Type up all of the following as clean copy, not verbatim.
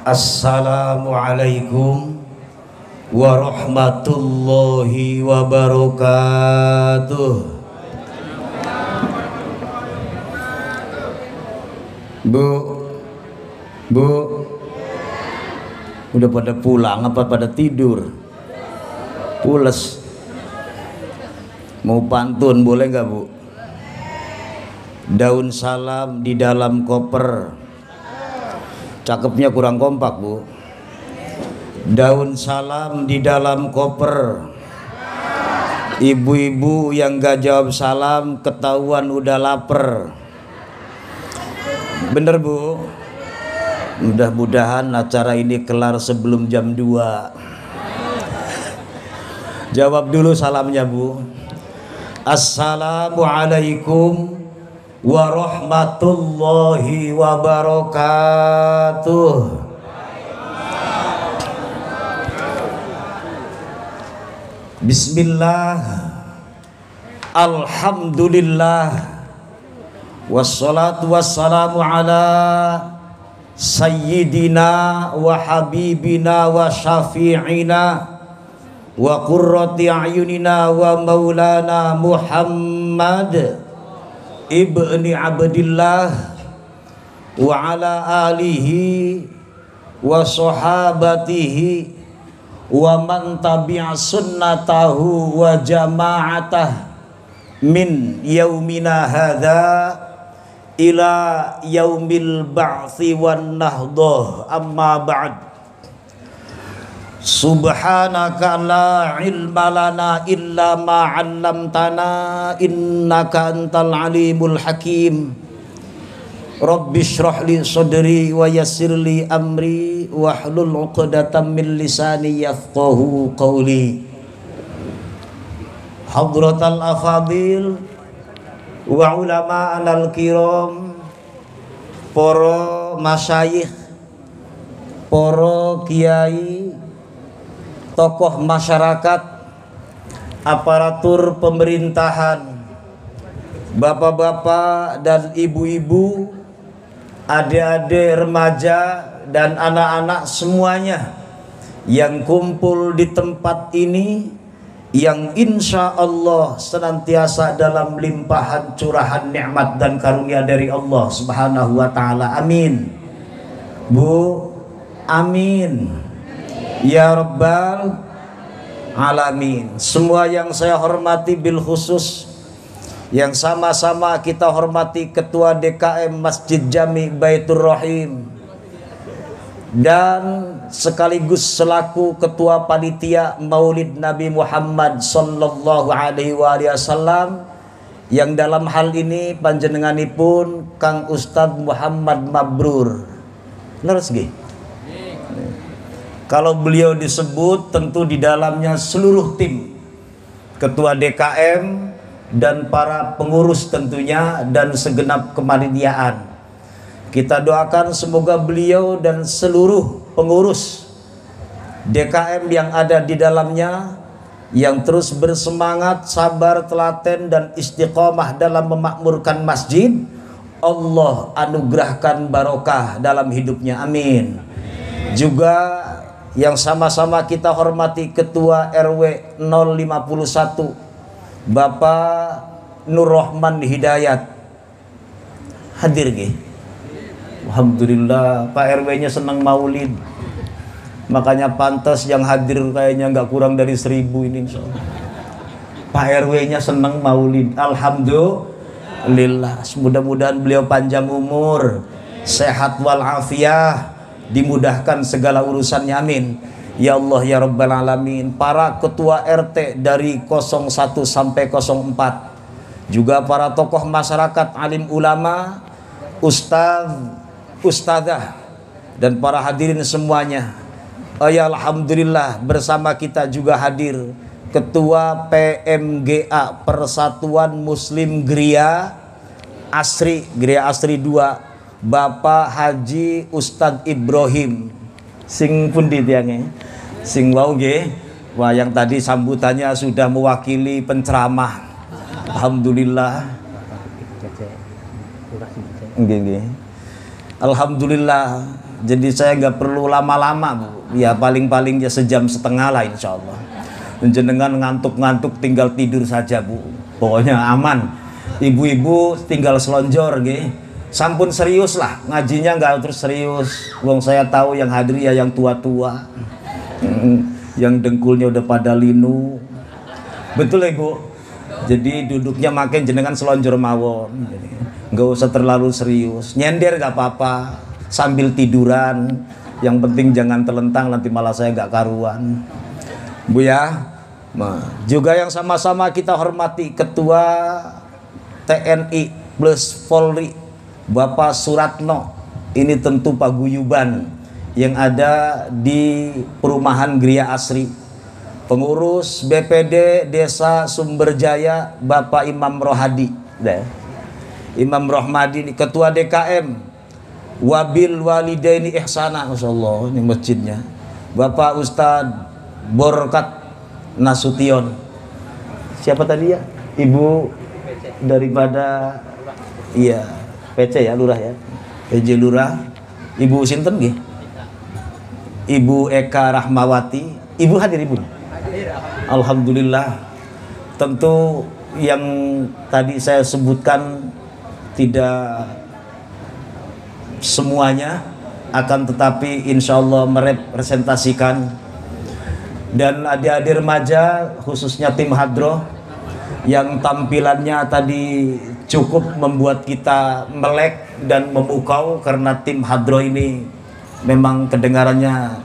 Assalamualaikum warahmatullahi wabarakatuh. Bu, udah pada pulang apa pada tidur? Pules. Mau pantun boleh nggak, Bu? Daun salam di dalam koper. Cakepnya kurang kompak, Bu. Daun salam di dalam koper. Ibu-ibu yang gak jawab salam ketahuan udah lapar. Bener, Bu? Mudah-mudahan acara ini kelar sebelum jam 2. Jawab dulu salamnya, Bu. Assalamualaikum warahmatullahi wabarakatuh. Bismillah, alhamdulillah, wassalatu wassalamu ala sayyidina wa habibina wa syafi'ina wa qurrati a'yunina wa maulana Muhammad ibni Abdillah wa ala alihi wa sahabatihi wa man tabi'a sunnatahu wa jama'atah min yaumina hadha ila yaumil ba'thi wan nahdah, amma ba'd. Subhanaka la ilma lana illa ma 'allamtana innaka antal alimul hakim. Rabbi shrah li sadri wa yassir li amri wahlul 'uqdatam min lisani yafqahu qawli. Hadratal afadil wa ulama al kiram, para masyayikh, para kiai, tokoh masyarakat, aparatur pemerintahan, bapak-bapak dan ibu-ibu, adik-adik, remaja dan anak-anak semuanya yang kumpul di tempat ini, yang insya Allah senantiasa dalam limpahan curahan nikmat dan karunia dari Allah Subhanahu wa ta'ala. Amin. Bu, amin ya Rabbal Alamin. Semua yang saya hormati bil khusus, yang sama-sama kita hormati Ketua DKM Masjid Jami Baitur Rahim dan sekaligus selaku Ketua Panitia Maulid Nabi Muhammad sallallahu alaihi wasallam, yang dalam hal ini panjenenganipun Kang Ustadz Muhammad Mabrur. Leres nggih? Kalau beliau disebut tentu di dalamnya seluruh tim Ketua DKM dan para pengurus tentunya dan segenap kepanitiaan. Kita doakan semoga beliau dan seluruh pengurus DKM yang ada di dalamnya yang terus bersemangat, sabar, telaten dan istiqomah dalam memakmurkan masjid, Allah anugerahkan barokah dalam hidupnya. Amin. Juga yang sama-sama kita hormati Ketua RW 051 Bapak Nur Rahman Hidayat. Hadir nggih? Alhamdulillah, Pak RW-nya senang maulid. Makanya pantas yang hadir kayaknya nggak kurang dari 1000 ini insyaallah. Pak RW-nya senang maulid. Alhamdulillah. Mudah-mudahan beliau panjang umur, sehat walafiat, dimudahkan segala urusannya. Amin ya Allah ya Rabbal Alamin. Para ketua RT dari 01 sampai 04, juga para tokoh masyarakat, alim ulama, ustadzah dan para hadirin semuanya. Ya alhamdulillah, bersama kita juga hadir Ketua PMGA Persatuan Muslim Gria Asri 2 Bapak Haji Ustadz Ibrahim. Sing pundi tiange? Sing wau nggih. Wah, yang tadi sambutannya sudah mewakili penceramah. Alhamdulillah. Nggih nggih. Alhamdulillah Jadi saya nggak perlu lama-lama Bu. Ya paling-paling ya sejam setengah lah insya Allah. Jenengan ngantuk-ngantuk tinggal tidur saja Bu. Pokoknya aman. Ibu-ibu tinggal selonjor nggih. Sampun serius lah, ngajinya nggak terus serius. Wong saya tahu yang hadir ya yang tua-tua. Yang dengkulnya udah pada linu. Betul ya Bu? Jadi duduknya makin jenengan selonjor mawon. Nggak usah terlalu serius. Nyender nggak apa-apa. Sambil tiduran. Yang penting jangan telentang, nanti malah saya nggak karuan. Bu ya. Nah, juga yang sama-sama kita hormati Ketua TNI plus Polri Bapak Suratno. Ini tentu paguyuban yang ada di perumahan Gria Asri. Pengurus BPD Desa Sumberjaya Bapak Imam Rohadi. Imam Rohmadi, Ketua DKM Wabil Walidaini Ihsana, masyaallah ini masjidnya. Bapak Ustadz Borkat Nasution. Siapa tadi ya? Ibu daripada iya PC ya, lurah ya. PJ Lurah. Ibu sinten nggih? Ibu Eka Rahmawati. Ibu hadir ibu? Alhamdulillah. Tentu yang tadi saya sebutkan tidak semuanya, akan tetapi insya Allah merepresentasikan. Dan adik-adik remaja khususnya tim hadroh yang tampilannya tadi cukup membuat kita melek dan memukau, karena tim hadroh ini memang kedengarannya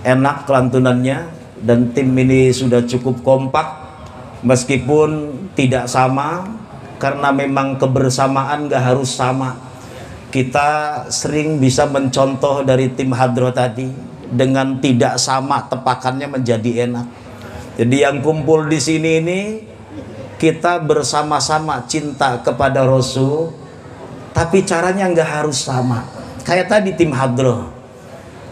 enak kelantunannya, dan tim ini sudah cukup kompak meskipun tidak sama, karena memang kebersamaan gak harus sama. Kita sering bisa mencontoh dari tim hadroh tadi, dengan tidak sama tepakannya menjadi enak. Jadi yang kumpul di sini ini kita bersama-sama cinta kepada Rasul, tapi caranya nggak harus sama. Kayak tadi tim hadroh,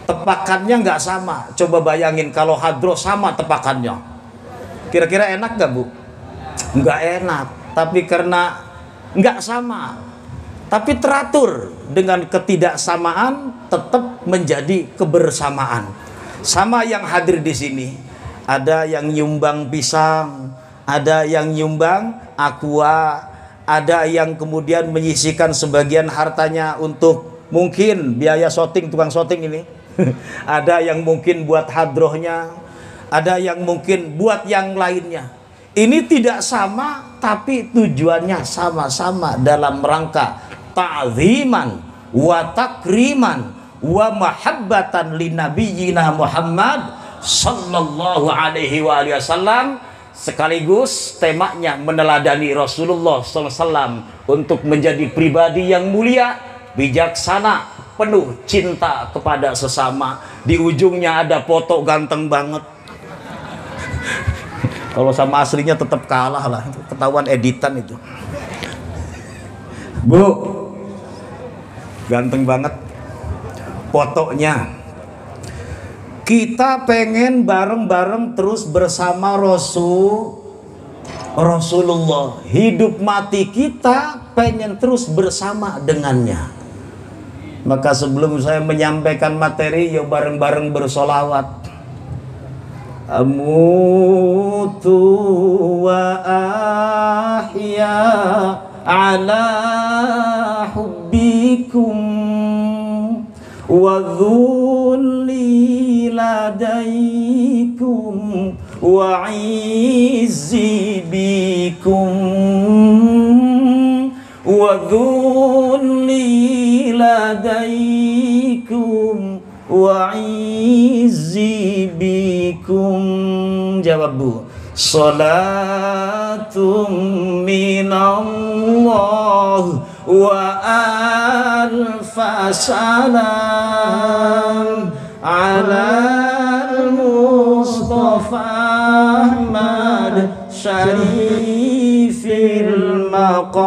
tepakannya nggak sama. Coba bayangin kalau hadroh sama tepakannya, kira-kira enak nggak Bu? Nggak enak. Tapi karena nggak sama, tapi teratur dengan ketidaksamaan, tetap menjadi kebersamaan. Sama yang hadir di sini, ada yang nyumbang pisang, ada yang nyumbang aqua, ada yang kemudian menyisihkan sebagian hartanya untuk mungkin biaya syuting, tukang syuting ini. Ada yang mungkin buat hadrohnya, ada yang mungkin buat yang lainnya. Ini tidak sama, tapi tujuannya sama-sama dalam rangka ta'ziman wa takriman wa mahabbatan li nabiyyina Muhammad sallallahu alaihi wasallam, sekaligus temanya meneladani Rasulullah sallallahu alaihi wasallam untuk menjadi pribadi yang mulia, bijaksana, penuh cinta kepada sesama. Di ujungnya ada foto ganteng banget. Kalau sama aslinya tetap kalah lah, ketahuan editan itu. Bu, ganteng banget fotonya. Kita pengen bareng-bareng terus bersama Rasulullah. Hidup mati kita pengen terus bersama dengannya. Maka sebelum saya menyampaikan materi, yuk bareng-bareng bersolawat. Amutu wa ahya ala hubbikum wa dhulli ladaikum wa izzi bikum wa dhulli ladaikum wa izzi bikum. Jawab Bu. Salatum minallah wa alfa salam ala al-Mustafa Ahmad syarifil maqam,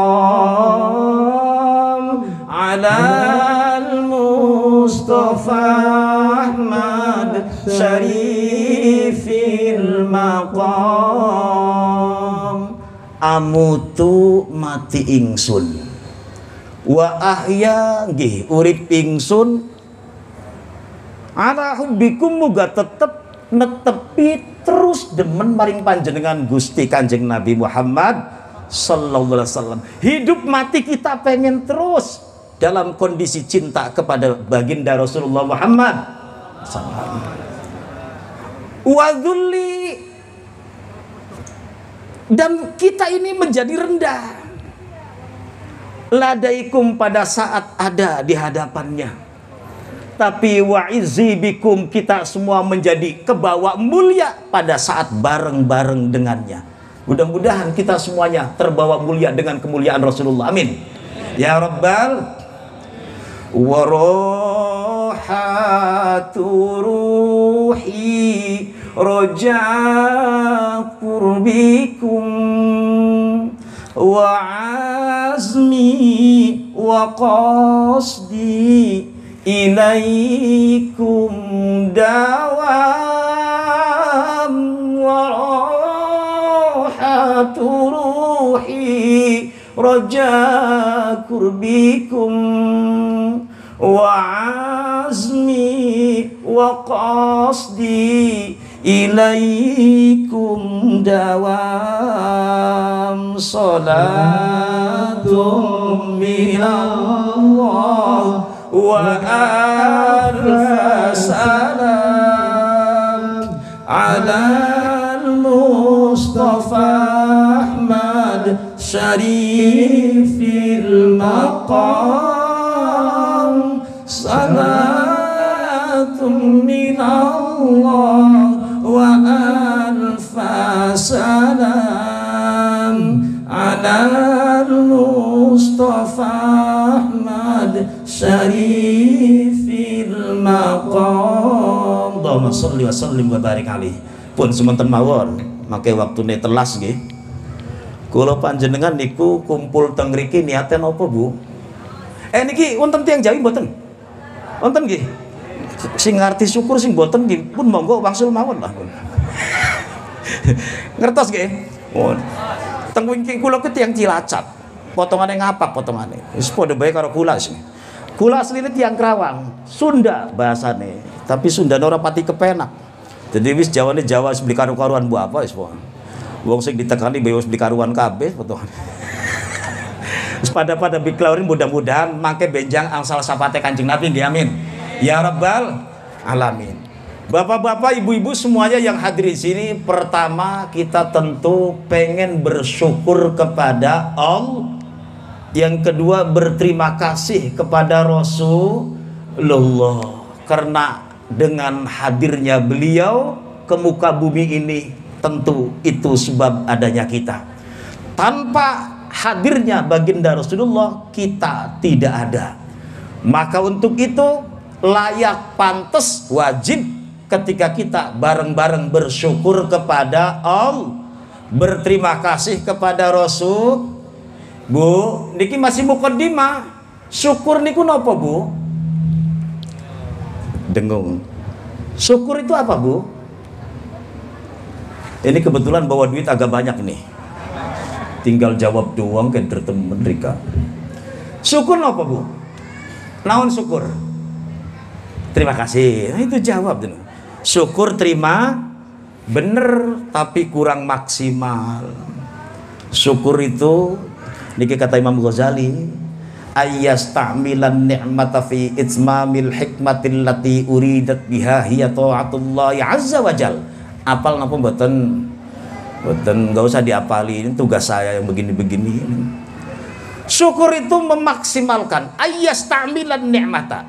ala al-Mustafa Ahmad syarifil maqam. Amutu mati ingsun wa ahya nggih urip ingsun ala hubbikum muga tetep netepi terus demen maring panjenengan Gusti Kanjeng Nabi Muhammad sallallahu alaihi wasallam. Hidup mati kita pengen terus dalam kondisi cinta kepada baginda Rasulullah Muhammad sallallahu wa dzulli, dan kita ini menjadi rendah ladaikum pada saat ada di hadapannya, tapi wa izzi bikum kita semua menjadi kebawa mulia pada saat bareng-bareng dengannya. Mudah-mudahan kita semuanya terbawa mulia dengan kemuliaan Rasulullah, amin ya rabbal wa rohatu ruhi roja qurbikum wa azmi wa qasdi ilaikum dawam wa rohatu ruhi roja qurbikum wa azmi wa qasdi ilaikum dawam salatum minallah wa alfa salam ala al-Mustafa Ahmad syarifil maqam salatum minallah wa alfa salam ala al-Mustafa Ahmad syarifil maqam. Allahumma sholli wa sallim wa barik alaihi. Pun semonten mawon make waktune telas nggih. Kula panjenengan niku kumpul teng mriki niate napa, Bu? Niki wonten tiyang Jawi mboten? Wonten nggih. Sing ngarti syukur sing mboten nggih pun monggo wangsul mawon lah. Ngertos nggih? Mun. Teng wingking kula ku tiyang Cilacap. Potongane ngapak potongane. Wis padha bae karo kula sih. Kula asline tiyang Kerawang, Sunda bahasane. Tapi Sundane ora pati kepenak. Jadi wis Jawane Jawa wis beli karu-karuan bu apa wis po. Wong sing ditekani bae wis beli karuan kabeh potongane. Wis pada biklaurin mudah-mudahan mangke benjang angsal sapate Kanjeng Nabi nggih amin. Ya rabbal alamin. Bapak-bapak, ibu-ibu semuanya yang hadir di sini, pertama kita tentu pengen bersyukur kepada Allah. Yang kedua berterima kasih kepada Rasulullah karena dengan hadirnya beliau ke muka bumi ini, tentu itu sebab adanya kita. Tanpa hadirnya baginda Rasulullah kita tidak ada. Maka untuk itu layak, pantas, wajib ketika kita bareng-bareng bersyukur kepada Allah, berterima kasih kepada Rasul. Bu, niki masih mukaddimah. Syukur niku napa, Bu? Dengung. Syukur itu apa, Bu? Ini kebetulan bawa duit agak banyak nih. Tinggal jawab doang ke temen Rika. Syukur napa, Bu? Naon syukur? Terima kasih. Nah, itu jawab dulu. Syukur terima bener tapi kurang maksimal. Syukur itu niki kata Imam Ghazali, ayyasta'milan ni'mata fi itmamil hikmatil lati uridat biha hiya ta'atullah azza wajal. Apal napa mboten? Mboten, enggak usah diapali, ini tugas saya yang begini-begini. Syukur itu memaksimalkan, ayyasta'milan ni'mata,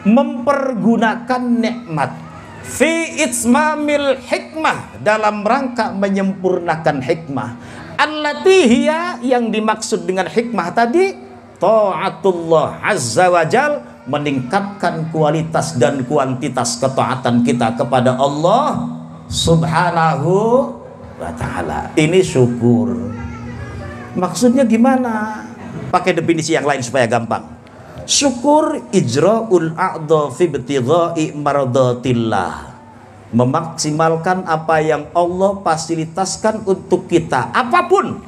mempergunakan nikmat fi itmamil hikmah, dalam rangka menyempurnakan hikmah. Allati hiya, yang dimaksud dengan hikmah tadi ta'atullah azza wajal, meningkatkan kualitas dan kuantitas ketaatan kita kepada Allah subhanahu wa ta'ala. Ini syukur. Maksudnya gimana? Pakai definisi yang lain supaya gampang. Syukur ijra'ul a'dha fi ibtigha'i maradatillah, memaksimalkan apa yang Allah fasilitaskan untuk kita. Apapun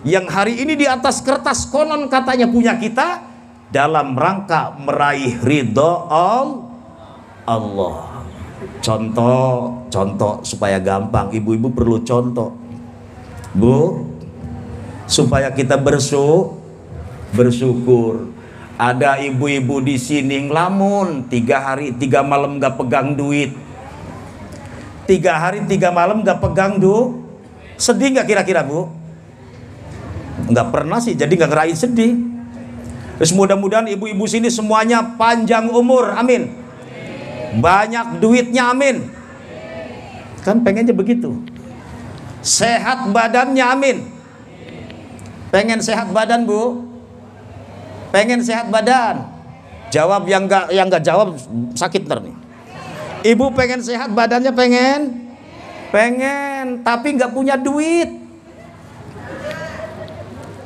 yang hari ini di atas kertas konon katanya punya kita, dalam rangka meraih ridho Allah. Contoh supaya gampang, ibu-ibu perlu contoh, Bu, supaya kita bersyukur. Ada ibu-ibu di sini ngelamun 3 hari 3 malam gak pegang duit. 3 hari 3 malam gak pegang duit. Sedih gak kira-kira, Bu? Gak pernah sih, jadi gak ngerain sedih. Terus mudah-mudahan ibu-ibu sini semuanya panjang umur, amin. Banyak duitnya, amin. Kan pengennya begitu. Sehat badannya, amin. Pengen sehat badan, Bu? Pengen sehat badan? Jawab yang nggak jawab sakit ntar nih. Ibu pengen sehat badannya, pengen, tapi nggak punya duit.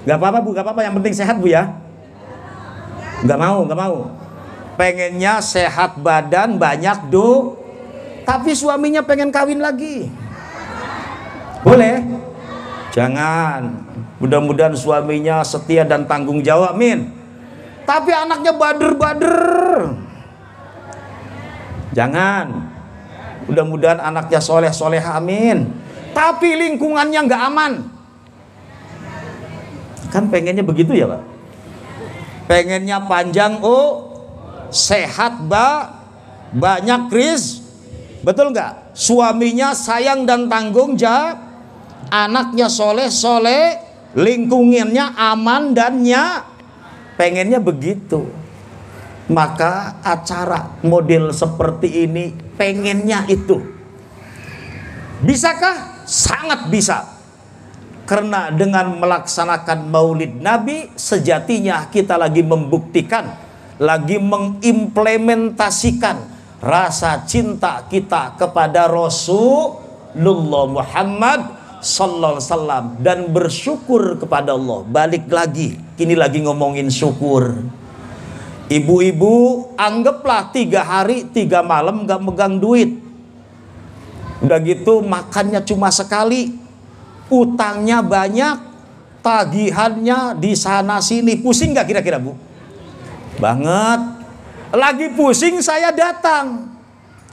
Nggak apa-apa, Bu, nggak apa-apa. Yang penting sehat, Bu, ya. Nggak mau. Pengennya sehat badan, banyak tapi suaminya pengen kawin lagi. Boleh? Jangan. Mudah-mudahan suaminya setia dan tanggung jawab, amin. Tapi anaknya bader. Jangan. Mudah-mudahan anaknya soleh, amin. Tapi lingkungannya nggak aman. Kan pengennya begitu ya, Pak? Pengennya panjang, sehat, banyak betul nggak? Suaminya sayang dan tanggung jawab, anaknya soleh, lingkungannya aman dan pengennya begitu. Maka acara model seperti ini pengennya itu. Bisakah? Sangat bisa. Karena dengan melaksanakan Maulid Nabi, sejatinya kita lagi membuktikan, lagi mengimplementasikan rasa cinta kita kepada Rasulullah Muhammad sallallahu alaihi wasallam dan bersyukur kepada Allah. Balik lagi, kini lagi ngomongin syukur. Ibu-ibu, anggaplah 3 hari 3 malam gak megang duit. Udah gitu makannya cuma sekali, utangnya banyak, tagihannya di sana sini. Pusing gak kira-kira, Bu? Banget. Lagi pusing saya datang.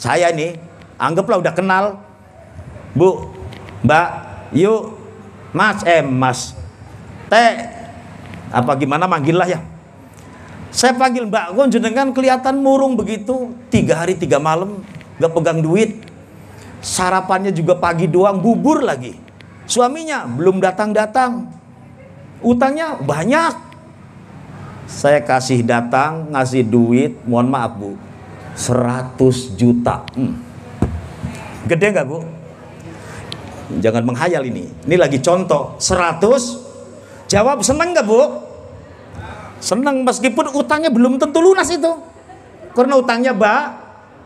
Saya nih, anggaplah udah kenal. Bu, Mbak, yuk, Mas, Teh, apa gimana manggil lah ya. Saya panggil Mbak, kok jenengan kelihatan murung begitu. 3 hari 3 malam gak pegang duit. Sarapannya juga pagi doang, bubur lagi. Suaminya belum datang-datang, utangnya banyak. Saya kasih datang, ngasih duit, mohon maaf, Bu, 100 juta. Gede nggak, Bu? Jangan menghayal ini lagi contoh. 100, jawab seneng nggak, Bu? Seneng, meskipun utangnya belum tentu lunas itu. Karena utangnya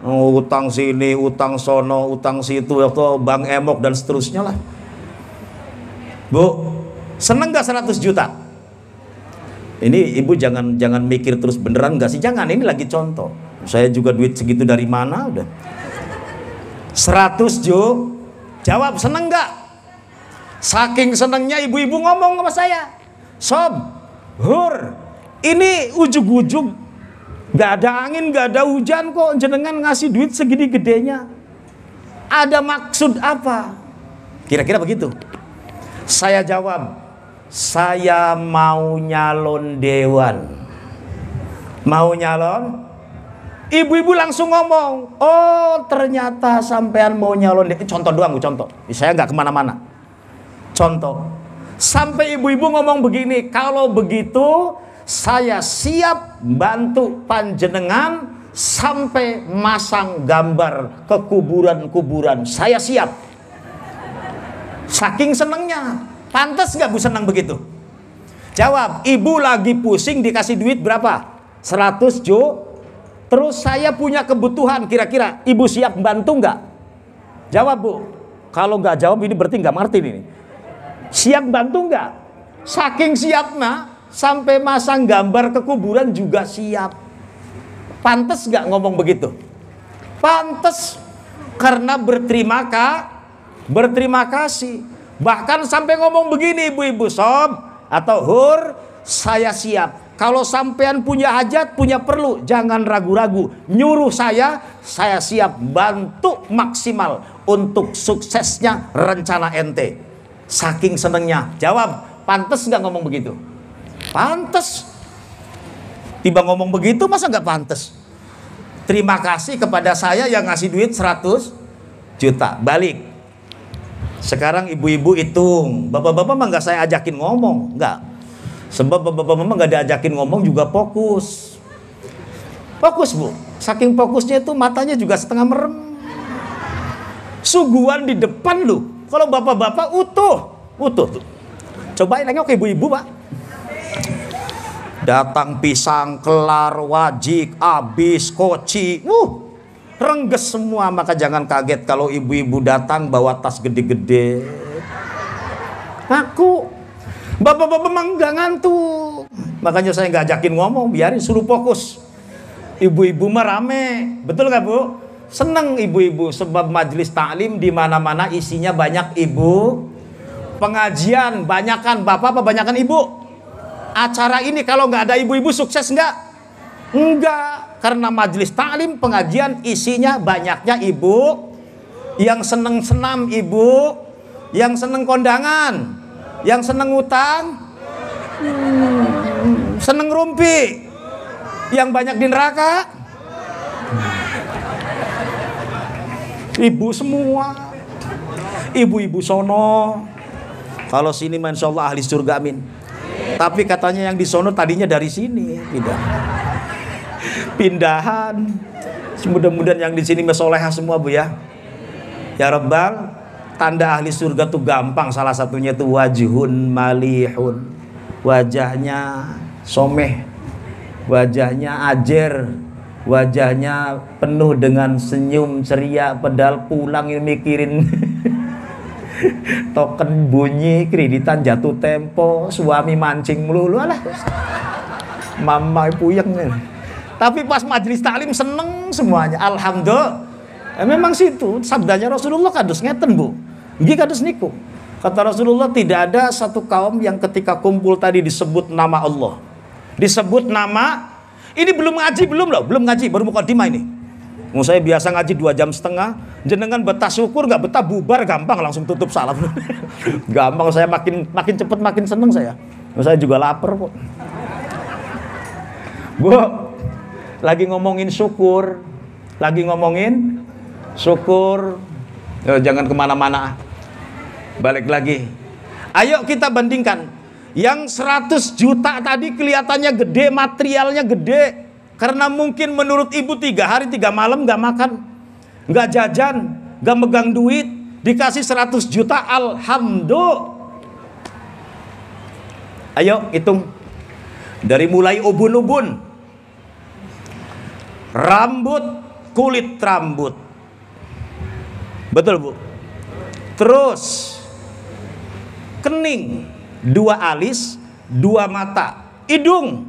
utang sini, utang sono, utang situ, atau bank emok dan seterusnya lah. Bu, seneng gak 100 juta? Ini ibu jangan mikir terus beneran gak sih? Jangan, ini lagi contoh. Saya juga duit segitu dari mana udah. 100 juta. Jawab, seneng gak? Saking senengnya ibu-ibu ngomong sama saya, Sob, Hur, ini ujug-ujug gak ada angin, gak ada hujan kok jenengan ngasih duit segini gedenya. Ada maksud apa? Kira-kira begitu. Saya jawab, saya mau nyalon dewan. Mau nyalon? Ibu-ibu langsung ngomong, oh ternyata sampean mau nyalon dewan. Contoh doang, contoh. Saya nggak kemana-mana. Contoh. Sampai ibu-ibu ngomong begini, kalau begitu saya siap bantu panjenengan sampai masang gambar ke kuburan-kuburan. Saya siap. Saking senengnya. Pantas gak Bu senang begitu? Jawab, ibu lagi pusing dikasih duit berapa? 100 juta. Terus saya punya kebutuhan, kira-kira ibu siap bantu gak? Jawab, Bu. Kalau gak jawab ini berarti gak ngerti ini. Siap bantu gak? Saking siapnya, sampai masang gambar ke kuburan juga siap. Pantas gak ngomong begitu? Pantas. Karena berterima kasih. Bahkan sampai ngomong begini, ibu-ibu, Sob atau Hur, saya siap. Kalau sampean punya hajat, punya perlu, jangan ragu-ragu. Nyuruh saya siap bantu maksimal untuk suksesnya rencana ente. Saking senengnya. Jawab, pantes nggak ngomong begitu? Pantes. Tiba ngomong begitu, masa nggak pantes? Terima kasih kepada saya yang ngasih duit 100 juta. Balik. Sekarang ibu-ibu hitung. Bapak-bapak mah nggak saya ajakin ngomong. Nggak. Sebab bapak-bapak mama nggak diajakin ngomong juga fokus. Fokus, Bu. Saking fokusnya itu matanya juga setengah merem. Suguhan di depan lu. Kalau bapak-bapak utuh tuh. Cobain nengok ibu-ibu, Pak. Datang pisang, kelar, wajik, abis, koci. Rengges semua. Maka jangan kaget kalau ibu-ibu datang bawa tas gede-gede. Ngaku. Bapak-bapak memang nggak ngantuk. Makanya saya nggak ajakin ngomong, biarin suruh fokus. Ibu-ibu mah rame, betul nggak, Bu? Seneng ibu-ibu sebab majelis taklim di mana-mana isinya banyak ibu. Pengajian banyakan bapak apa banyakan ibu? Acara ini kalau nggak ada ibu-ibu sukses nggak? Enggak, karena majelis taklim pengajian isinya banyaknya ibu. Yang seneng senam ibu, yang seneng kondangan, yang seneng utang, seneng rumpi, yang banyak di neraka, ibu semua, ibu-ibu sono. Kalau sini masya Allah ahli surga, amin. Tapi katanya yang di sono tadinya dari sini, pindahan. Mudah-mudahan yang di sini mesolehah semua, Bu ya. Ya Rabbal. Tanda ahli surga tuh gampang, salah satunya tuh wajhun malihun. Wajahnya someh, wajahnya ajer, wajahnya penuh dengan senyum ceria, padahal pulang ini mikirin token bunyi, kreditan jatuh tempo, suami mancing melulu, alah. Mama puyeng. Tapi pas majelis taklim seneng semuanya, alhamdulillah. Memang situ sabdanya Rasulullah kados ngeten, Bu. Nggih kados niku. Kata Rasulullah tidak ada satu kaum yang ketika kumpul tadi disebut nama Allah. Disebut nama, ini belum ngaji belum ngaji, baru mukadimah ini. Mau saya biasa ngaji 2,5 jam, jenengan betah syukur nggak betah bubar gampang langsung tutup salam. Gampang, saya makin cepet makin seneng saya. Saya juga lapar, kok. Bu, lagi ngomongin syukur. Jangan kemana-mana. Balik lagi. Ayo kita bandingkan. Yang 100 juta tadi kelihatannya gede, materialnya gede. Karena mungkin menurut ibu 3 hari 3 malam gak makan, gak jajan, gak megang duit. Dikasih 100 juta, alhamdulillah. Ayo hitung. Dari mulai ubun-ubun, rambut, kulit rambut. Betul, Bu. Terus kening, 2 alis, 2 mata, hidung,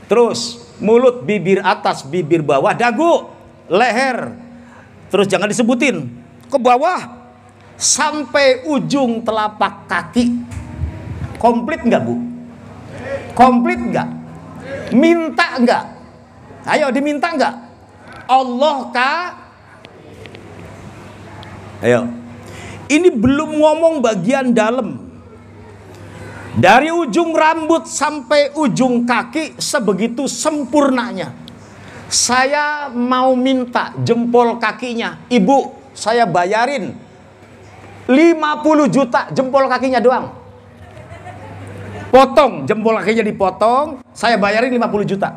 terus mulut, bibir atas, bibir bawah, dagu, leher. Terus jangan disebutin, ke bawah sampai ujung telapak kaki. Komplit nggak, Bu? Komplit nggak? Minta nggak? Ayo diminta nggak? Allah kah? Ayo. Ini belum ngomong bagian dalam. Dari ujung rambut sampai ujung kaki sebegitu sempurnanya. Saya mau minta jempol kakinya. Ibu, saya bayarin 50 juta jempol kakinya doang. Potong, jempol kakinya dipotong, saya bayarin 50 juta.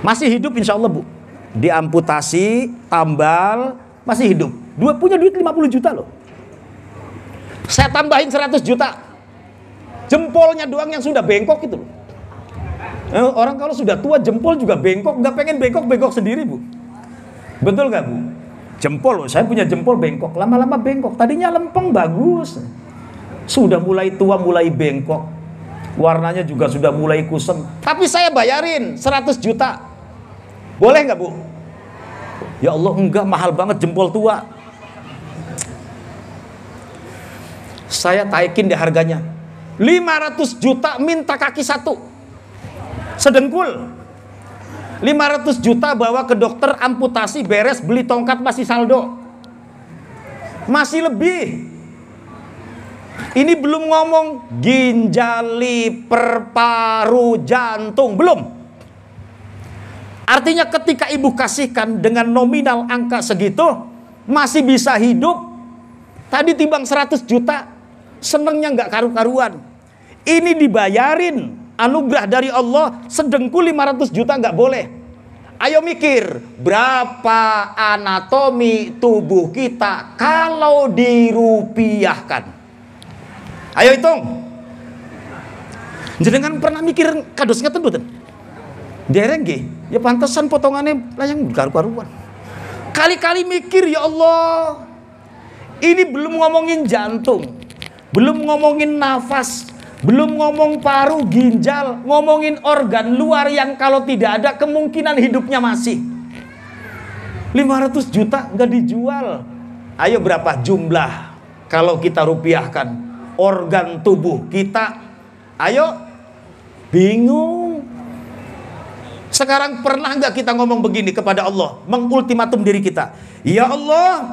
Masih hidup insya Allah, Bu. Diamputasi, tambal, masih hidup. Punya duit 50 juta loh. Saya tambahin 100 juta. Jempolnya doang yang sudah bengkok itu loh. Orang kalau sudah tua jempol juga bengkok, nggak pengen bengkok sendiri, Bu. Betul nggak, Bu? Jempol, saya punya jempol bengkok, lama-lama bengkok. Tadinya lempeng bagus, sudah mulai tua, mulai bengkok. Warnanya juga sudah mulai kusem. Tapi saya bayarin 100 juta. Boleh nggak, Bu? Ya Allah, enggak, mahal banget jempol tua. Saya taikin deh harganya. 500 juta minta kaki 1. Sedengkul. 500 juta bawa ke dokter, amputasi, beres, beli tongkat masih saldo. Masih lebih. Ini belum ngomong ginjal, liver, paru, jantung, belum. Artinya ketika ibu kasihkan dengan nominal angka segitu, masih bisa hidup. Tadi timbang 100 juta, senengnya nggak karu-karuan. Ini dibayarin, anugerah dari Allah, sedengkul 500 juta nggak boleh. Ayo mikir, berapa anatomi tubuh kita kalau dirupiahkan? Ayo hitung. Jenengan pernah mikir kados ngeten mboten? Dereng nggih, ya pantesan potongannya layang karu-karuan. Kali-kali mikir, ya Allah, ini belum ngomongin jantung, belum ngomongin nafas, belum ngomong paru, ginjal, ngomongin organ luar yang kalau tidak ada kemungkinan hidupnya masih. 500 juta nggak dijual. Ayo berapa jumlah kalau kita rupiahkan organ tubuh kita? Ayo, bingung. Sekarang pernah nggak kita ngomong begini kepada Allah, mengultimatum diri kita, ya Allah,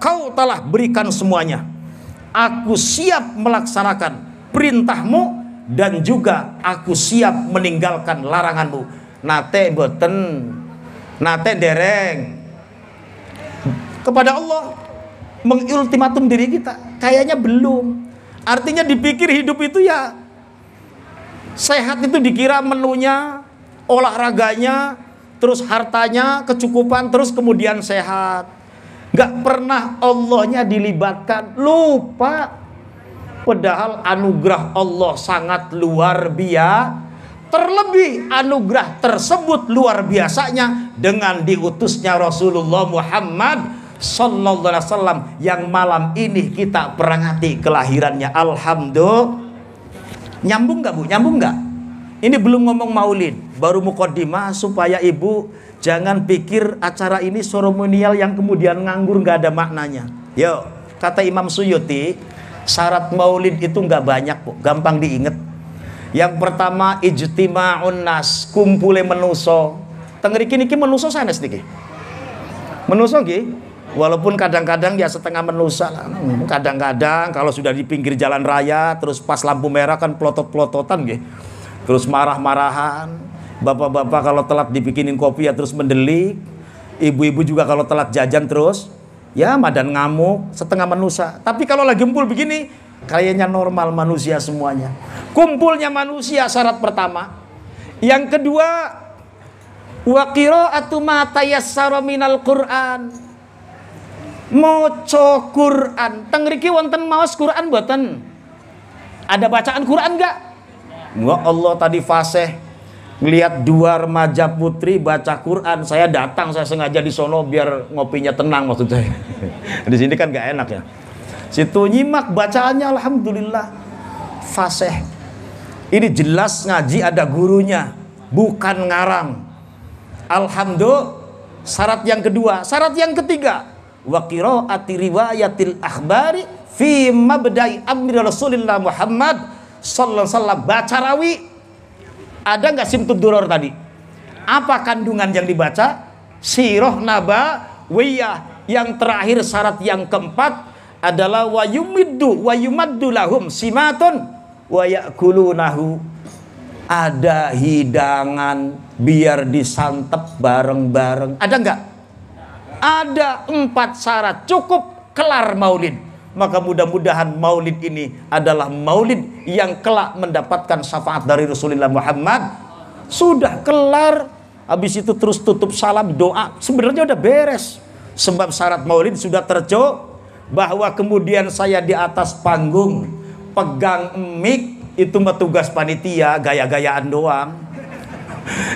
Kau telah berikan semuanya, aku siap melaksanakan perintahmu dan juga aku siap meninggalkan laranganmu. Nate boten, nate dereng. Kepada Allah mengultimatum diri kita, kayaknya belum. Artinya dipikir hidup itu ya sehat itu dikira menunya, olahraganya, terus hartanya, kecukupan, terus kemudian sehat. Gak pernah Allahnya dilibatkan, lupa. Padahal anugerah Allah sangat luar biasa. Terlebih anugerah tersebut luar biasanya dengan diutusnya Rasulullah Muhammad Sallallahu Alaihi Wasallam yang malam ini kita perangati kelahirannya. Alhamdulillah. Nyambung gak Bu? Nyambung gak? Ini belum ngomong maulid, baru mukaddimah supaya ibu jangan pikir acara ini seremonial yang kemudian nganggur gak ada maknanya. Yo, kata Imam Suyuti, syarat maulid itu nggak banyak, Bu. Gampang diinget. Yang pertama ijtima'un nas, kumpule menuso. Tengriki niki menuso sanes niki. Menuso nggih. Walaupun kadang-kadang ya setengah menusa lah. Kadang-kadang kalau sudah di pinggir jalan raya terus pas lampu merah kan plotot-plototan nggih. Terus marah-marahan. Bapak-bapak kalau telat dibikinin kopi ya terus mendelik. Ibu-ibu juga kalau telat jajan terus ya madan ngamuk, setengah menusa. Tapi kalau lagi kumpul begini, kayaknya normal manusia semuanya. Kumpulnya manusia syarat pertama. Yang kedua, wa qira'atu ma tayassara minal Qur'an. Maca Quran. Teng mriki wonten maos Quran mboten? Ada bacaan Quran enggak? Enggak. Allah tadi fasih ngelihat dua remaja putri baca Quran, saya datang, saya sengaja di sono biar ngopinya tenang maksud saya. Di sini kan gak enak ya. Situ nyimak bacaannya alhamdulillah fasih. Ini jelas ngaji ada gurunya, bukan ngarang. Alhamdulillah. Syarat yang kedua, syarat yang ketiga, wa qiraati riwayatil akhbari fi mabda'i amri Rasulillah Muhammad sallallahu alaihi wasallam. Baca rawi. Ada nggak simtud duror tadi? Apa kandungan yang dibaca? Sirah nabawiyah. Yang terakhir syarat yang keempat adalah wa yumaddu lahum simatun wa yakulunahu. Ada hidangan biar disantap bareng-bareng. Ada nggak? Ada 4 syarat, cukup kelar maulid. Maka mudah-mudahan maulid ini adalah maulid yang kelak mendapatkan syafaat dari Rasulullah Muhammad. Sudah kelar. Habis itu terus tutup salam, doa. Sebenarnya udah beres. Sebab syarat maulid sudah tercuk. Bahwa kemudian saya di atas panggung pegang mic, itu tugas panitia, gaya-gayaan doang.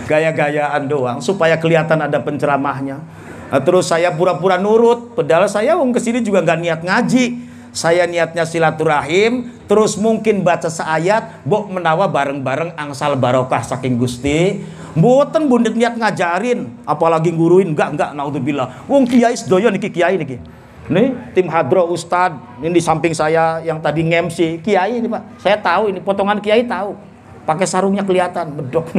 Gaya-gayaan doang supaya kelihatan ada penceramahnya. Nah, terus saya pura-pura nurut, padahal saya kesini juga nggak niat ngaji. Saya niatnya silaturahim, terus mungkin baca seayat, bok menawa bareng-bareng angsal barokah saking Gusti. Mboten bundet niat ngajarin, apalagi nguruin, enggak, naudzubillah. Wong kiai sedoyo niki kiai niki. Nih, tim hadro Ustad, ini di samping saya yang tadi ngemsi, kiai ini Pak. Saya tahu ini potongan kiai tahu. pakai sarungnya kelihatan, bedok.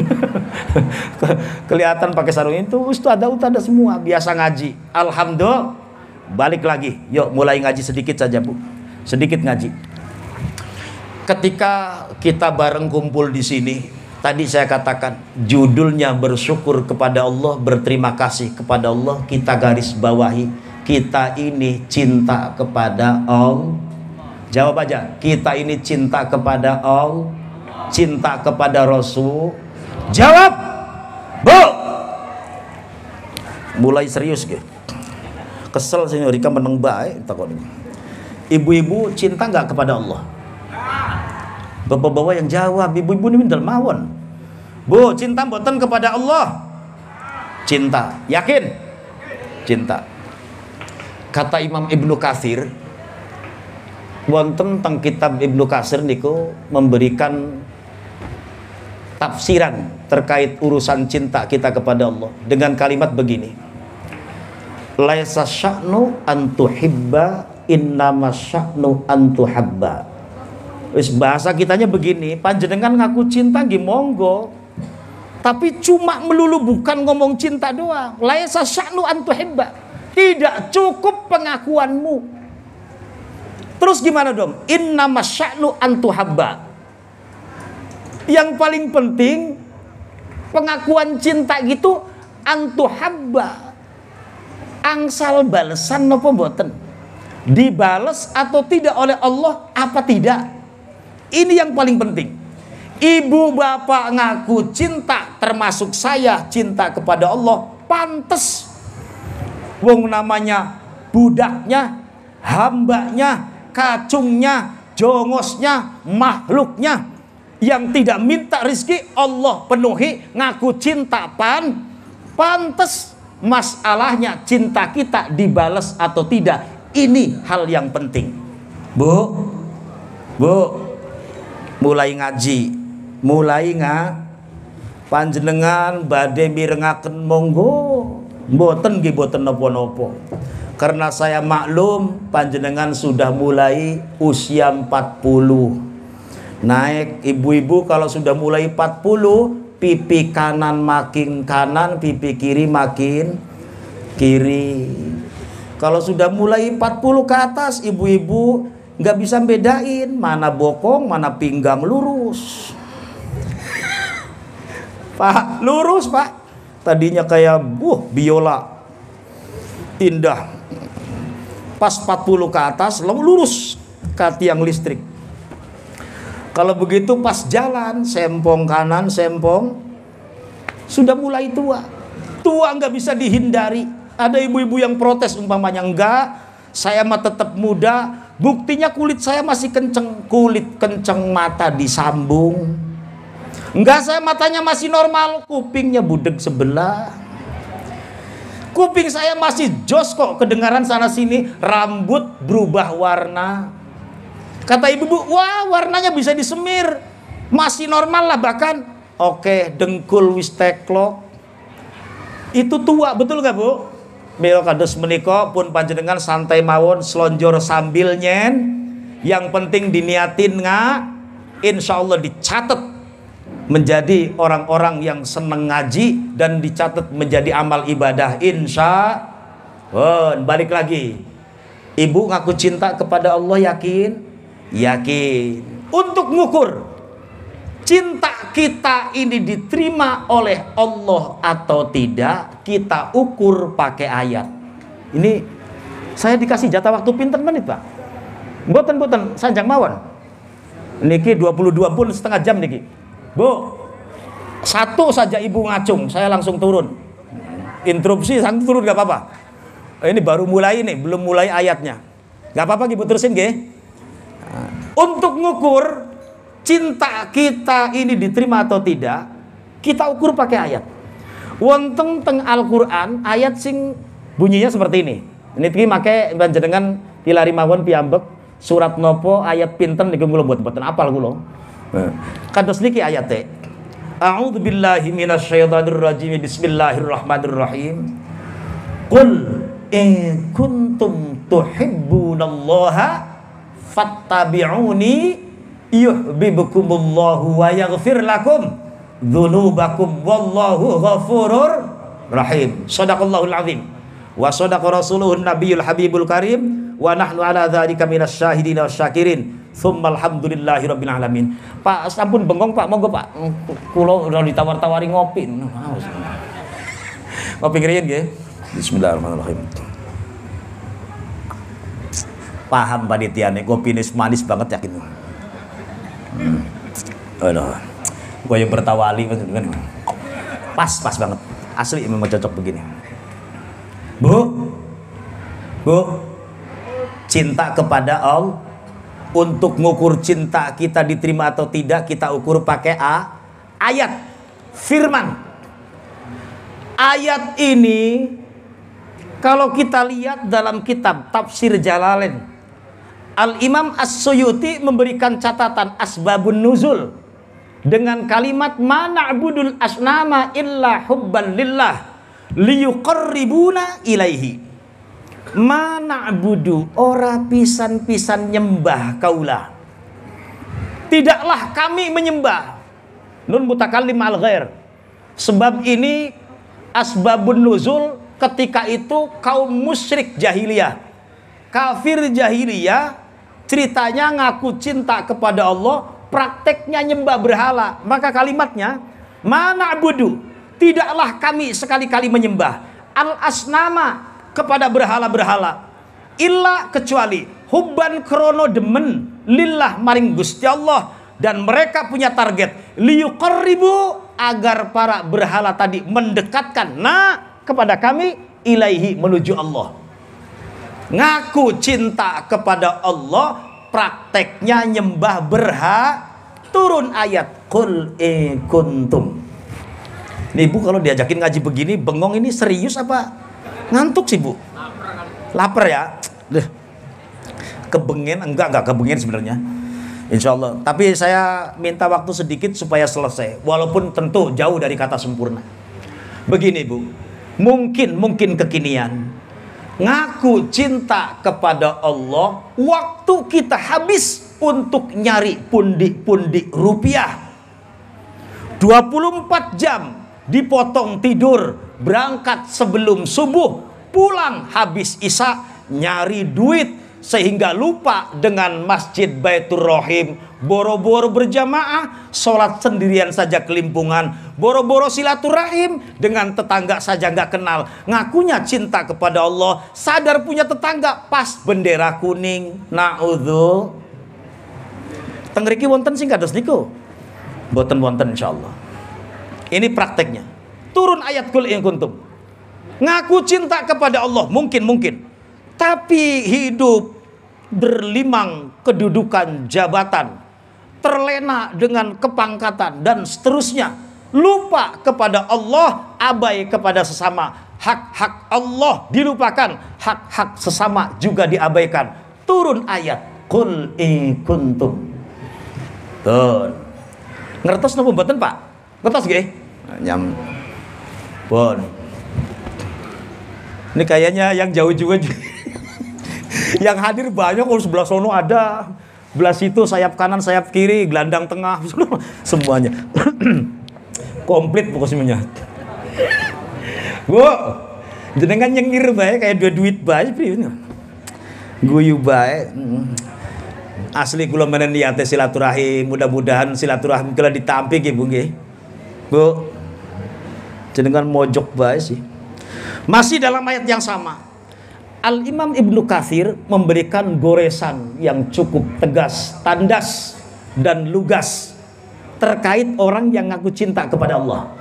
Kelihatan pakai sarung itu ustaz ada semua, biasa ngaji. Alhamdulillah, balik lagi. Yuk mulai ngaji sedikit saja, Bu. Sedikit ngaji. Ketika kita bareng kumpul di sini, tadi saya katakan judulnya bersyukur kepada Allah, berterima kasih kepada Allah. Kita garis bawahi, kita ini cinta kepada Allah. Jawab aja, kita ini cinta kepada Allah, cinta kepada Rasul. Jawab, Bu. Mulai serius gitu. Kesel sih Rika meneng baik takutnya. Ibu-ibu cinta nggak kepada Allah? Bapak-bapak yang jawab, ibu-ibu ini mindel mawon. Bu, cinta mboten kepada Allah? Cinta. Yakin? Cinta. Kata Imam Ibnu Katsir, wonten teng kitab Ibnu Katsir niku memberikan tafsiran terkait urusan cinta kita kepada Allah dengan kalimat begini. Laisa sya'nu an tuhibba, innama sya'nu an tuhabba. Wis bahasa kitanya begini, panjenengan ngaku cinta nggih monggo. Tapi cuma melulu bukan ngomong cinta doang. Laisa sya'nu an tuhibba. Tidak cukup pengakuanmu. Terus gimana dong? Innama sya'nu an tuhabba. Yang paling penting pengakuan cinta gitu an tuhabba. Angsal balesan napa mboten? Dibales atau tidak oleh Allah apa tidak? Ini yang paling penting. Ibu bapak ngaku cinta, termasuk saya cinta kepada Allah, pantes. Wong namanya budaknya, hambanya, kacungnya, jongosnya, makhluknya yang tidak minta rizki Allah penuhi, ngaku cinta pantes. Masalahnya cinta kita dibales atau tidak, ini hal yang penting. Bu, mulai ngaji, mulai panjenengan badhe mirengaken monggo, mboten nggih mboten napa-napa. Karena saya maklum panjenengan sudah mulai usia 40. Naik ibu-ibu kalau sudah mulai 40, pipi kanan makin kanan, pipi kiri makin kiri. Kalau sudah mulai 40 ke atas, ibu-ibu nggak bisa bedain mana bokong, mana pinggang lurus. Pak, lurus Pak. Tadinya kayak biola indah. Pas 40 ke atas, lurus ke tiang listrik. Kalau begitu pas jalan, sempong kanan, sempong, sudah mulai tua. Tua nggak bisa dihindari. Ada ibu-ibu yang protes umpamanya, enggak, saya mah tetap muda. Buktinya kulit saya masih kenceng. Kulit kenceng, mata disambung. Enggak, saya matanya masih normal. Kupingnya budeg sebelah. Kuping saya masih jos kok, kedengaran sana sini. Rambut berubah warna. Kata ibu-ibu, wah warnanya bisa disemir, masih normal lah bahkan. Oke, dengkul wis teklok. Itu tua, betul gak Bu? Mila kados menika pun panjenengan santai mawon, selonjor sambil nyen. Yang penting diniatin insya Allah dicatat menjadi orang-orang yang seneng ngaji dan dicatat menjadi amal ibadah. Insya Allah. Balik lagi, ibu ngaku cinta kepada Allah, yakin? Yakin. Untuk ngukur cinta kita ini diterima oleh Allah atau tidak, kita ukur pakai ayat. Ini saya dikasih jatah waktu pinten menit Pak. Mboten sanjang mawon. Niki 22 pun setengah jam niki. Bu, satu saja ibu ngacung, saya langsung turun. Interupsi langsung turun gak apa-apa. Ini baru mulai nih, belum mulai ayatnya. Gak apa-apa ibu terusin nggih. Untuk ngukur cinta kita ini diterima atau tidak, kita ukur pakai ayat. Wonten teng Al-Qur'an ayat sing bunyinya seperti ini. Niki make panjenengan tilari mawon piyambek surat nopo ayat pinten niku kula mboten apal kula. Kados niki ayate. A'udzu billahi minasyaitonir rajim. Bismillahirrahmanirrahim. Qul in kuntum tuhibbunallaha fattabi'uni yuhibbukumullahu wa yaghfir lakum dzunubakum wallahu ghafurur rahim. Shadaqallahul azim wa shadaqa rasuluhun nabiyul habibul karim wa nahnu ala dzalika minas syahidin wasyakirin. Tsumma alhamdulillahi rabbil alamin. Pak, sampun bengong Pak, monggo Pak. Kula udah ditawar-tawari ngopi. Ngopi ngriyen nggih. Bismillahirrahmanirrahim. Paham panitiane, kopi ini manis banget yakin. Aduh. Gua yang bertawali kan. Pas banget. Asli memang cocok begini. Bu, cinta kepada Allah. Untuk mengukur cinta kita diterima atau tidak, kita ukur pakai ayat firman. Ayat ini kalau kita lihat dalam kitab Tafsir Jalalain, Al-Imam As-Suyuti memberikan catatan asbabun nuzul dengan kalimat ma na'budul asnama illa hubban lillah liyuqarribuna ilaihi. Ma na'budu ora pisan-pisan nyembah kaulah. Tidaklah kami menyembah. Nun mutakallim al ghair. Sebab ini asbabun nuzul ketika itu kaum musyrik jahiliyah, kafir jahiliyah, ceritanya ngaku cinta kepada Allah, prakteknya nyembah berhala. Maka kalimatnya ma na'budu, tidaklah kami sekali-kali menyembah al asnama, kepada berhala-berhala, illa kecuali hubban krono demen lillah maring Gusti Allah, dan mereka punya target liyuqarribu, agar para berhala tadi mendekatkan kepada kami, ilaihi menuju Allah. Ngaku cinta kepada Allah, prakteknya nyembah berhala. Turun ayat qul in kuntum. Nih Bu, kalau diajakin ngaji begini bengong, ini serius apa ngantuk sih Bu? Lapar ya? Kebengen? Enggak kebengen sebenarnya, insya Allah. Tapi saya minta waktu sedikit supaya selesai, walaupun tentu jauh dari kata sempurna. Begini Bu, mungkin kekinian ngaku cinta kepada Allah, waktu kita habis untuk nyari pundi-pundi rupiah. 24 jam dipotong tidur, berangkat sebelum subuh, pulang habis isya, nyari duit sehingga lupa dengan Masjid Baitur Rahim, boro-boro berjamaah, sholat sendirian saja kelimpungan, boro-boro silaturahim dengan tetangga saja nggak kenal. Ngakunya cinta kepada Allah, sadar punya tetangga pas bendera kuning. Na'udzu. Tengriki wonten sing kados niku? Mboten wonten insyaallah. Ini prakteknya. Turun ayat kul in kuntum. Ngaku cinta kepada Allah mungkin, tapi hidup berlimang kedudukan jabatan, terlena dengan kepangkatan dan seterusnya, lupa kepada Allah, abai kepada sesama. Hak-hak Allah dilupakan, hak-hak sesama juga diabaikan. Turun ayat kul in kuntum. Tuh. Ngertos napa mboten Pak? Ngertos nggih? Nyam. Bon. Ini kayaknya yang jauh juga. Yang hadir banyak, kalau sebelah sono ada, sebelah situ sayap kanan, sayap kiri, gelandang tengah, semuanya. Komplit pokoknya. Bu, jenengan nyengir bae kayak dua duit bae priye. Guyu bae. Asli kula menen niate silaturahim, mudah-mudahan silaturahim kula ditampi nggih Bu nggih. Bu, jenengan mojok bae sih. Masih dalam ayat yang sama, Al-Imam Ibnu Katsir memberikan goresan yang cukup tegas, tandas, dan lugas terkait orang yang ngaku cinta kepada Allah.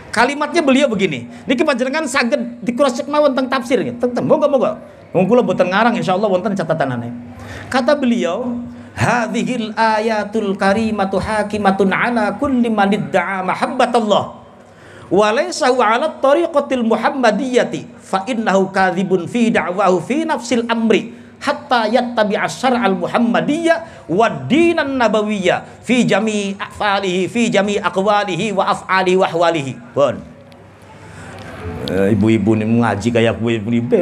Kalimatnya beliau begini, niki panjenengan saged dikroscek mawon teng tafsir nggih. Monggo. Wong kula boten ngarang insyaallah wonten catatanane. Kata beliau, hadhil ayatul karimatu hakimatun ala kulli man idda'a mahabbatallah wa laysa ala tariqatil muhammadiyyati fa innahu kadzibun fi da'wahu fi nafsil amri hatta yattabi'a syar'al muhammadiyya wad dinan nabawiyya fi jami' af'alihi fi jami' aqwalihi wa af'alihi wa ahwalihi. Pun ibu-ibu ini ngaji kayak ibu-ibu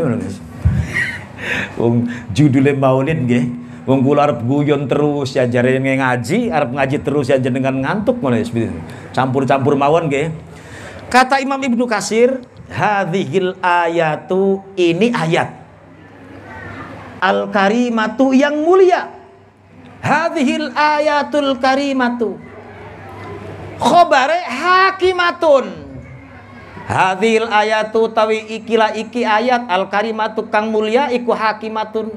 wong judule maulid nggih, Wong kula arep guyon terus ya jare ngaji, arep ngaji terus ya jenengan ngantuk ngono ya seperti itu. Campur-campur mawon nggih. Kata Imam Ibnu Katsir, hadhil ayatu, ini ayat al-karimatu yang mulia. Hadhil ayatul karimatu khobare hakimatun. Hadhil ayatu tawi ikilah iki ayat al-karimatu kang mulia iku hakimatun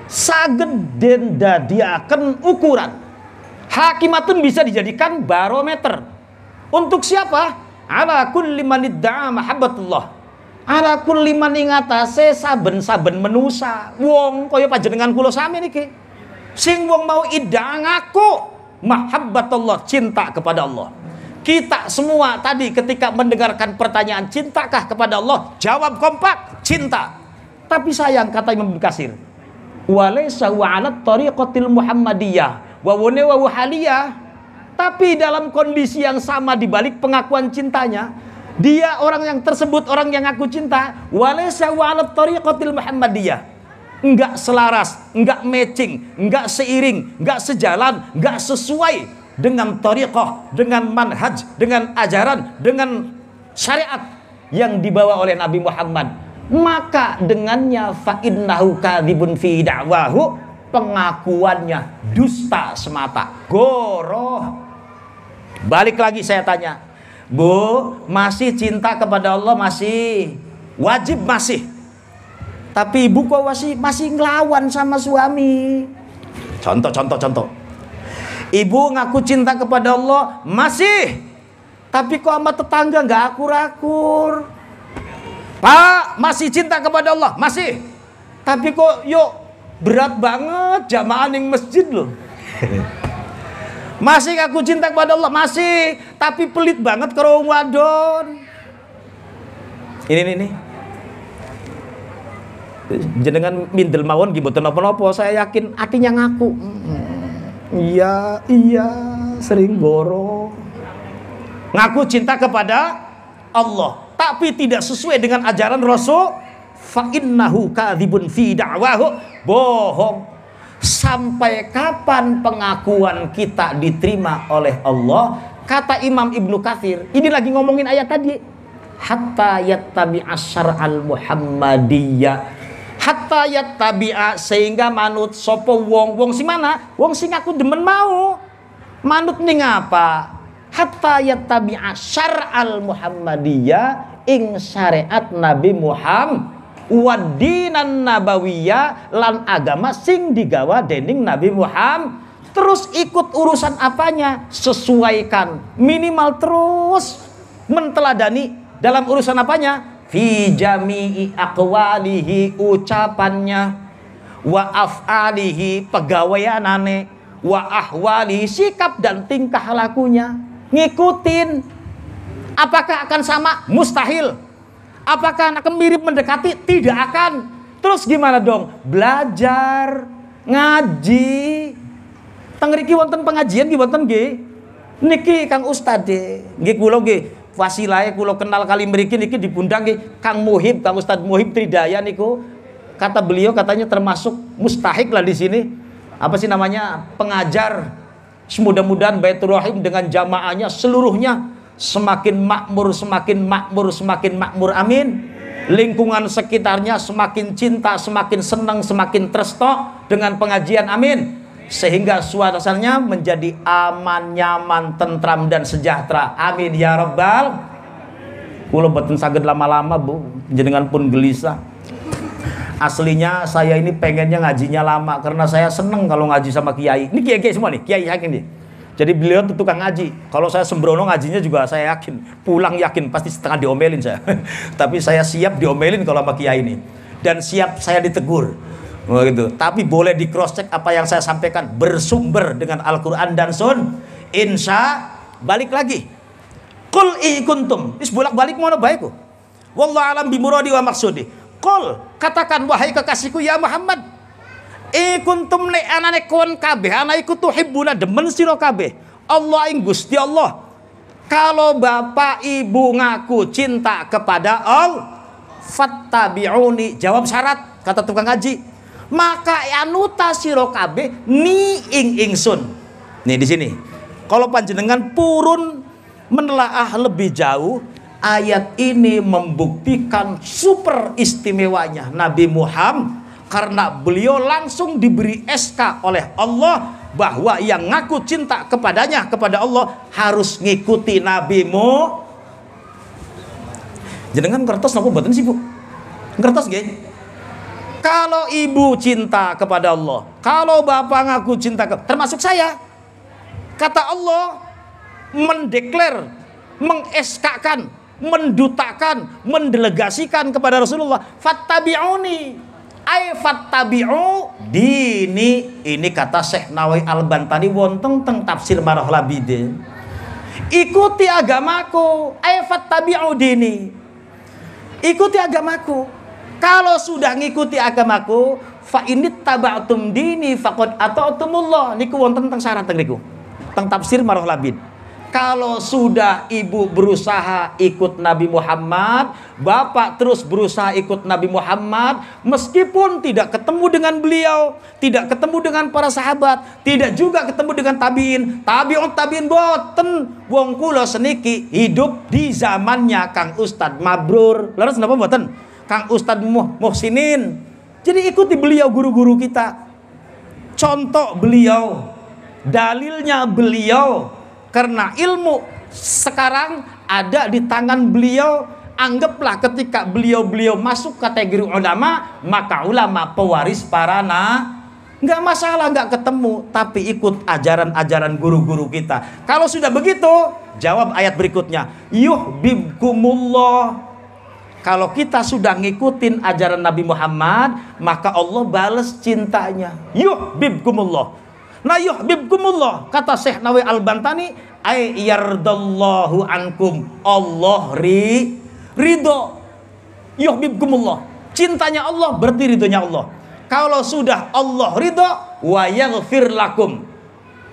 saged den dadiaken ukuran. Hakimatun bisa dijadikan barometer. Untuk siapa? Ala kulli man idda'a mahabbatullah. Ala kulli man ing atase saben-saben menusa. Wong kaya panjenengan kula sami niki. Sing wong mau idda'a ngaku mahabbatullah, cinta kepada Allah. Kita semua tadi ketika mendengarkan pertanyaan cintakah kepada Allah, jawab kompak, cinta. Tapi sayang kata Imam Ibnu Katsir, walaysa wa 'ala tariqatil muhammadiyah wa wahaliyah. Tapi dalam kondisi yang sama di balik pengakuan cintanya, dia orang yang tersebut orang yang ngaku cinta, walaysa wa 'ala tariqatil muhammadiyah, enggak selaras, enggak matching, enggak seiring, enggak sejalan, enggak sesuai dengan tariqah, dengan manhaj, dengan ajaran, dengan syariat yang dibawa oleh Nabi Muhammad, maka dengannya fa innahu kadzibun fi da'wahu, pengakuannya dusta semata, goroh. Balik lagi saya tanya, Bu, masih cinta kepada Allah? Masih wajib, masih. Tapi ibu kok masih ngelawan sama suami. Contoh. Ibu ngaku cinta kepada Allah, masih. Tapi kok sama tetangga nggak akur-akur. Pak, masih cinta kepada Allah? Masih. Tapi kok yuk berat banget jamaah ning masjid loh. Masih ngaku cinta kepada Allah? Masih. Tapi pelit banget karo wong wadon. Ini. Jenengan mindel mawon nggih mboten napa-napa, saya yakin artinya ngaku. Iya, sering goro. Ngaku cinta kepada Allah, tapi tidak sesuai dengan ajaran Rasul. Fa innahu kadzibun fi da'wahu, bohong. Sampai kapan pengakuan kita diterima oleh Allah? Kata Imam Ibnu Katsir, ini lagi ngomongin ayat tadi. Hatta yattabi'a syar'al muhammadiyah. Hatta yattabi'a, sehingga manut sopo wong sing mana? Wong sing aku demen mau manut ning apa? Hatta yattabi'a syar'al muhammadiyah, ing syariat Nabi Muhammad, wadinan nabawiyah, lan agama sing digawa dening Nabi Muhammad. Terus ikut urusan apanya? Sesuaikan, minimal terus menteladani dalam urusan apanya? Fi jami'i aqwalihi, ucapannya, wa af'alihi, pegawaianane, wa ahwalihi, sikap dan tingkah lakunya. Ngikutin. Apakah akan sama? Mustahil. Apakah akan mirip mendekati? Tidak akan. Terus gimana dong? Belajar, ngaji. Teng mriki wonten pengajian nggih wonten nggih. Niki Kang Ustade, nggih kula nggih wasilahe kula kenal kali mriki niki dipundang nggih Kang Muhib, Kang Ustad Muhib Tridaya niku. Kata beliau katanya termasuk mustahik lah di sini. Apa sih namanya? Pengajar. Mudah-mudahan Baitur Rahim dengan jamaahnya seluruhnya semakin makmur, semakin makmur, semakin makmur. Amin. Lingkungan sekitarnya semakin cinta, semakin senang, semakin tresno dengan pengajian. Amin. Sehingga suasananya menjadi aman, nyaman, tentram dan sejahtera. Amin ya rabbal. Kula mboten saged lama-lama, Bu. Jenengan pun gelisah. Aslinya saya ini pengennya ngajinya lama karena saya seneng kalau ngaji sama kiai. Ini kiai-kiai semua nih, kiai yakin nih. Jadi beliau tuh tukang ngaji. Kalau saya sembrono ngajinya juga saya yakin. Pulang yakin pasti setengah diomelin saya. Tapi saya siap diomelin kalau sama kiai ini. Dan siap saya ditegur. Begitu. Tapi boleh di cross check apa yang saya sampaikan bersumber dengan Al-Quran dan Sun. Insya balik lagi. Qul ikuntum. Is bolak-balik mana baikku. Wallahu alam bimuradi wa maksudi. Qul, katakan wahai kekasihku ya Muhammad. Ikuntum ne anane kon kabeh ana iku tuhibbuna demen sira kabeh. Allah ing Gusti Allah. Kalau bapak ibu ngaku cinta kepada Allah, fattabi'uni, jawab syarat kata tukang ngaji. maka anuta sira kabeh ni ingsun. Nih di sini. Kalau panjenengan purun menelaah lebih jauh, ayat ini membuktikan super istimewanya Nabi Muhammad karena beliau langsung diberi SK oleh Allah bahwa yang ngaku cinta kepadanya, kepada Allah, harus ngikuti Nabi Muhammad. Jenengan ngertos napa mboten sih, Bu? Ngertos nggih? Kalau ibu cinta kepada Allah, kalau bapak ngaku cinta termasuk saya. Kata Allah mendeklar, mengeskakan, mendutakan, mendelegasikan kepada Rasulullah, fattabi'uni, ay fattabi'u dini. Ini kata Syekh Nawawi Al-Bantani wonten teng tafsir Marah Labide. Ikuti agamaku, ay fattabi'u dini. Ikuti agamaku. Kalau sudah ngikuti agamaku, fa init taba'tum dini faqad ata'tumullah. Niku wonten teng syarat teng niku. Teng tafsir Marah Labid. Kalau sudah ibu berusaha ikut Nabi Muhammad, bapak terus berusaha ikut Nabi Muhammad, meskipun tidak ketemu dengan beliau, tidak ketemu dengan para sahabat, tidak juga ketemu dengan tabiin, tabiin boten. Wong kula seniki hidup di zamannya Kang Ustadz Mabrur. Leres napa boten? Kang Ustadz Muhsinin. Jadi ikuti beliau, guru-guru kita. Contoh beliau, dalilnya beliau. Karena ilmu sekarang ada di tangan beliau. Anggaplah ketika beliau masuk kategori ulama, maka ulama pewaris para nggak masalah nggak ketemu, tapi ikut ajaran-ajaran guru-guru kita. Kalau sudah begitu, jawab ayat berikutnya, yuhibbukumullah. Kalau kita sudah ngikutin ajaran Nabi Muhammad, maka Allah balas cintanya. Yuhibbukumullah. Nah yuhibbukumullah, kata Syekh Nawawi Al-Bantani, ay yardallahu ankum, Allah ridho. Yuhibbukumullah, cintanya Allah berarti ridhonya Allah. Kalau sudah Allah ridho, wa yaghfir lakum,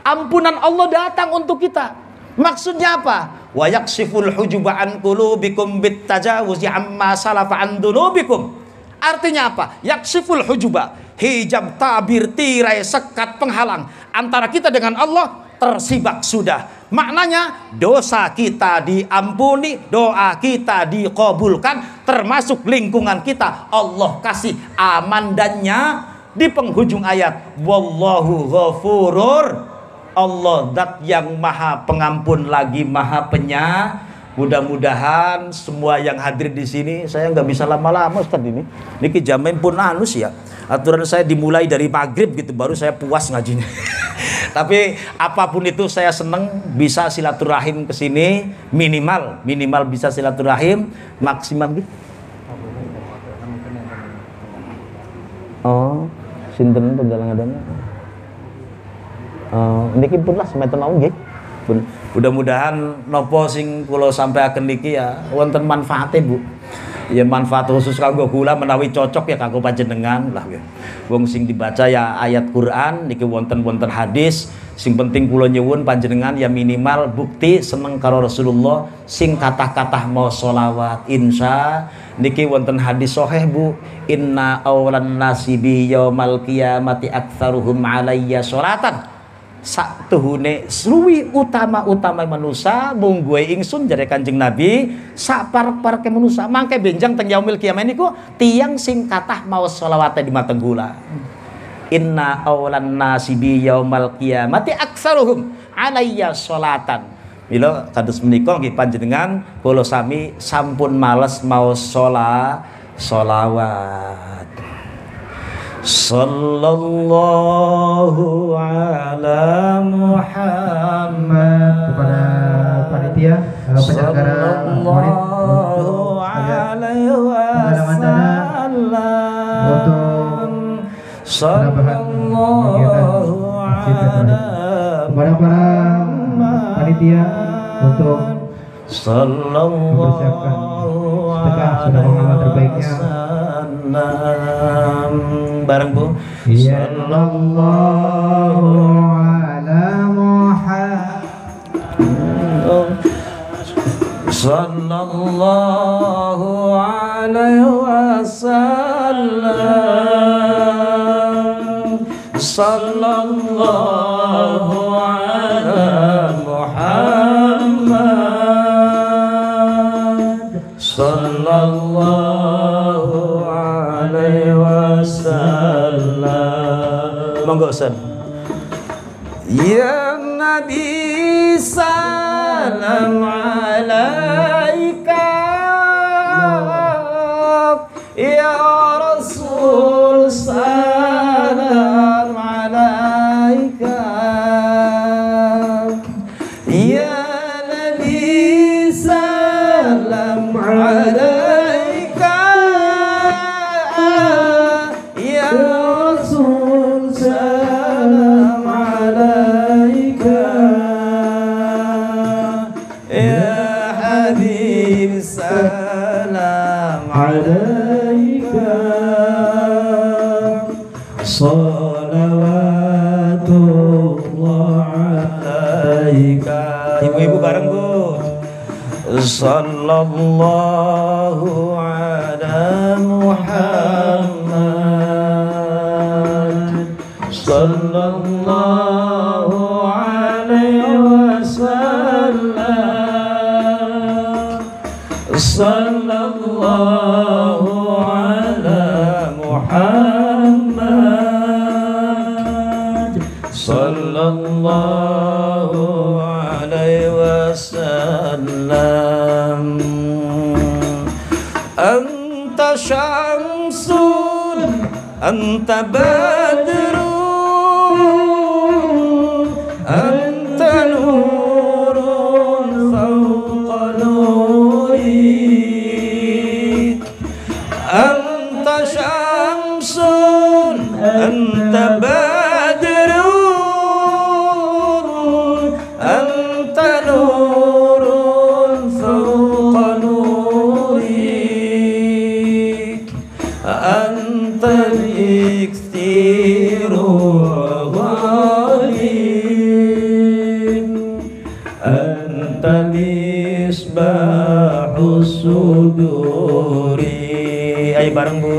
ampunan Allah datang untuk kita. Maksudnya apa? Wa yaksiful hujuba an qulubikum bit tajawuzi amma salafa an dunubikum. Artinya apa? Yaksiful hujuba, hijab, tabir, tirai, sekat, penghalang antara kita dengan Allah tersibak sudah. Maknanya dosa kita diampuni, doa kita dikabulkan, termasuk lingkungan kita Allah kasih aman dannya. Di penghujung ayat, wallahu ghafurur, Allah zat yang maha pengampun lagi maha penyayang. Mudah-mudahan semua yang hadir di sini, saya nggak bisa lama-lama Ustaz ini. Niki jamin pun anus ya. Aturan saya dimulai dari maghrib gitu, baru saya puas ngajinya. Tapi apapun itu saya seneng bisa silaturahim ke sini, minimal bisa silaturahim, maksimal gitu. Oh, sinten pegalang-galang. Niki pun lah semeten mawon nggih. Mudah-mudahan nopo sing kula sampaiaken niki ya wonten manfaate, Bu. Ya manfaat khusus kanggo kula menawi cocok ya kanggo panjenengan lah ya. Wong sing dibaca ya ayat Quran niki wonten hadis. Sing penting kula nyuwun panjenengan ya minimal bukti seneng karo Rasulullah, sing kathah-kathah mau sholawat. Insya niki wonten hadis sahih, Bu. Inna awlan nasi bi yaumal qiyamati aktsaruhum alayya sholatan. Saktuhune luwih utama manusia mung gue ingsun jare Kanjeng Nabi sak parek-pareke manusia. Mangke benjang teng yaumil qiyamah niku tiyang sing kathah maos sholawate di mateng kula. Inna awlan nasi bi yaumal qiyamati aktsaruhum alayya sholatan. Mila kados menika nggih panjenengan kula sami sampun males maos sholawat. Sallallahu ala Muhammad. Kepada panitia penyelenggara Maulid untuk penggalangan dana untuk penambahan kegiatan Masjid Maulid. Kepada para panitia untuk mempersiapkan sedekah sedekah amal terbaiknya. Bareng Bu. Sallallahu ala Muhammad. Sallallahu alaihi wasallam. sallallahu ala Muhammad sallallahu alaihi wasallam. Monggo Ustaz. Ya Nabi salam alaika, ya Rasul salam alaika, ya Nabi salam alaika, ya Rasul salam alaika, ya Habib salam alaika, salawatullah alaika. Ibu-ibu bareng Bu. Sallallahu ala Muhammad sallallahu alaihi wasallam, sallallahu ala Muhammad sallallahu alaihi wasallam. Anta syamsun anta badrun anta nurun fawqa nuri, anta syamsun anta badrun anta nurun fawqa nuri, anta ikhtiru ghalin, anta misbahus suduri. Ayo bareng Bu.